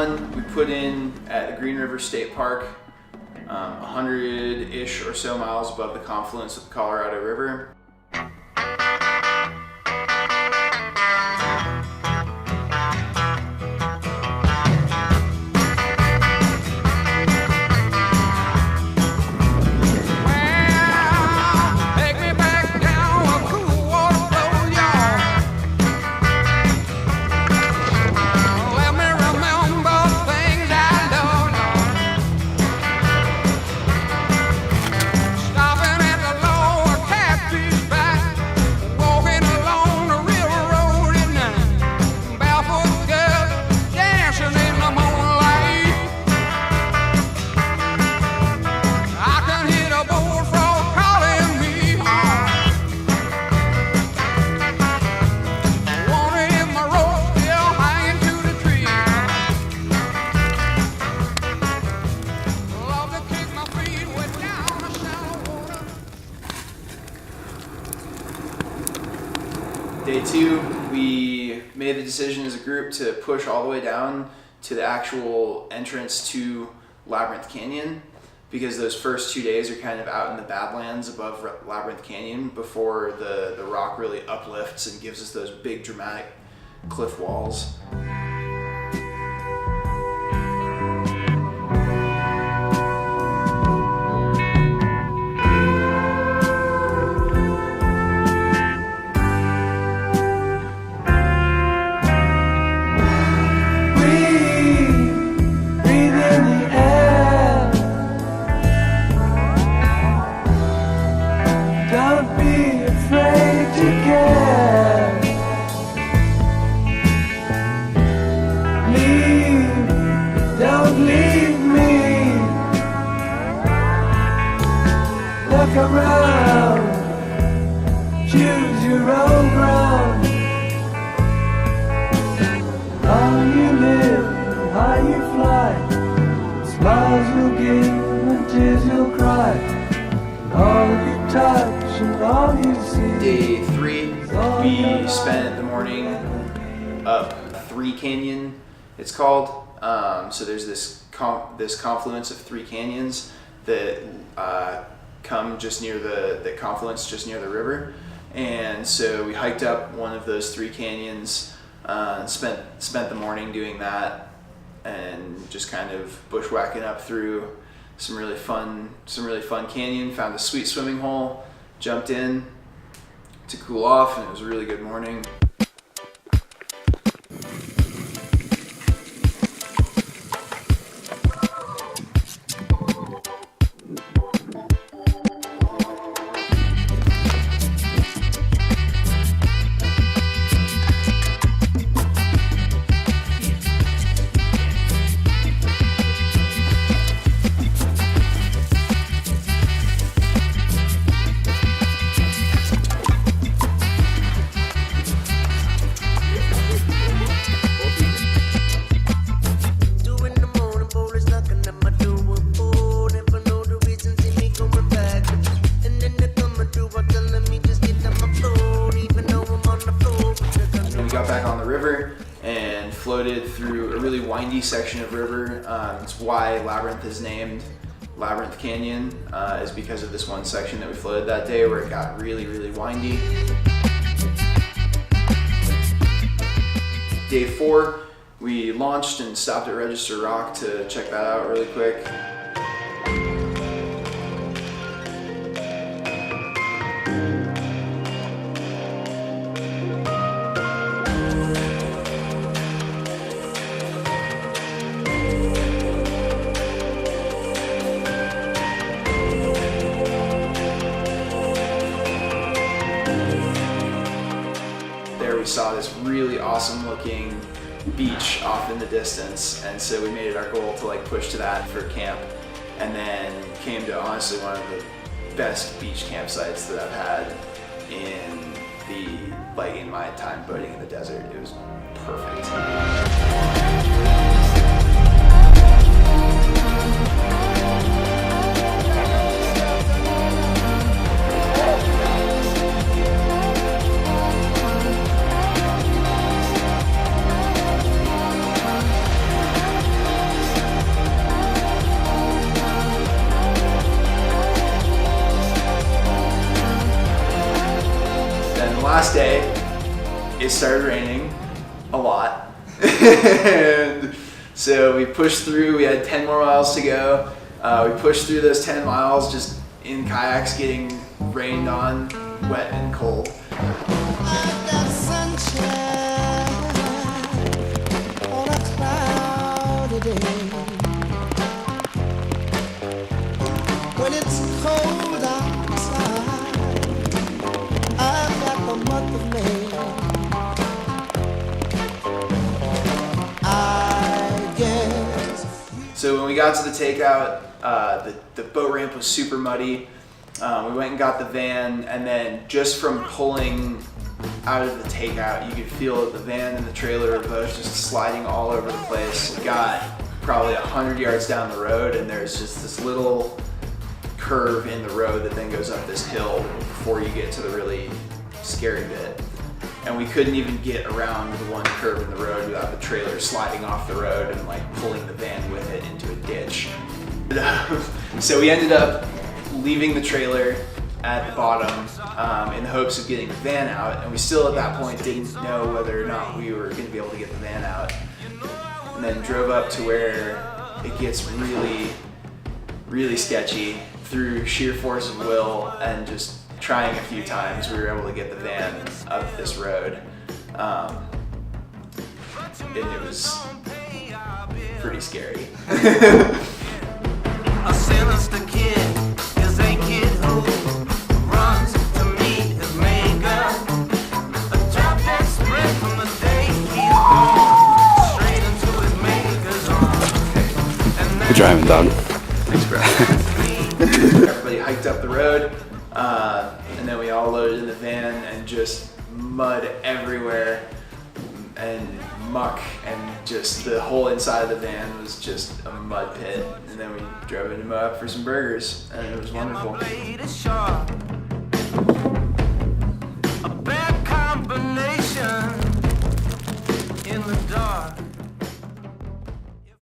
one we put in at the Green River State Park, 100-ish or so miles above the confluence of the Colorado River. Day two, we made the decision as a group to push all the way down to the actual entrance to Labyrinth Canyon, because those first 2 days are kind of out in the Badlands above Labyrinth Canyon before the rock really uplifts and gives us those big dramatic cliff walls. Look around, choose your own ground. How you live, how you fly, smiles you'll give and tears you'll cry. All you touch and all you see. Day three, we spent the morning up Three Canyon, it's called. So there's this confluence of three canyons that come just near the confluence, just near the river. And so we hiked up one of those three canyons, and spent the morning doing that, and just kind of bushwhacking up through some really fun canyon. Found a sweet swimming hole, jumped in to cool off, and it was a really good morning. Got back on the river and floated through a really windy section of river. It's why Labyrinth is named Labyrinth Canyon, is because of this one section that we floated that day where it got really, really windy. Day four, we launched and stopped at Register Rock to check that out really quick. We saw this really awesome looking beach off in the distance, and so we made it our goal to push to that for camp, and then came to honestly one of the best beach campsites that I've had in my time boating in the desert. It was perfect. last day, it started raining a lot. And so we pushed through, we had 10 more miles to go. We pushed through those 10 miles just in kayaks getting rained on, wet and cold. When it's cold outside, I've got the month of May. I guess. So when we got to the takeout, the boat ramp was super muddy. We went and got the van, and then just from pulling out of the takeout, you could feel the van and the trailer were both just sliding all over the place. We got probably 100 yards down the road, and there's just this little curve in the road that then goes up this hill before you get to the really scary bit. And we couldn't even get around the one curve in the road without the trailer sliding off the road and like pulling the van with it into a ditch. So we ended up leaving the trailer at the bottom in the hopes of getting the van out, and we still at that point didn't know whether or not we were going to be able to get the van out. And then drove up to where it gets really, really sketchy. Through sheer force of will and just trying a few times, we were able to get the van up this road. And it was pretty scary. A sinister kid is a kid who runs to meet his maker. A drop that spread from the day he's born straight into his maker's arms. Good driving, dog. Thanks, bro. Everybody hiked up the road, and then we all loaded in the van, and just mud everywhere and muck, and just the whole inside of the van was just a mud pit. And then we drove into Moab for some burgers, and it was wonderful.